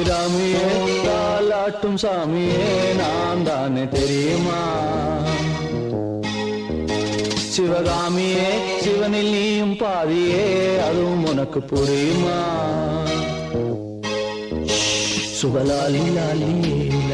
அபிராமியே தாலாட்டும் சாமியே நான் தானே தெரியுமா? சிவகாமியே சிவனில் நீயும் பாதியே அதுவும் உனக்கு புரியுமா? சுபலாலி லாலியே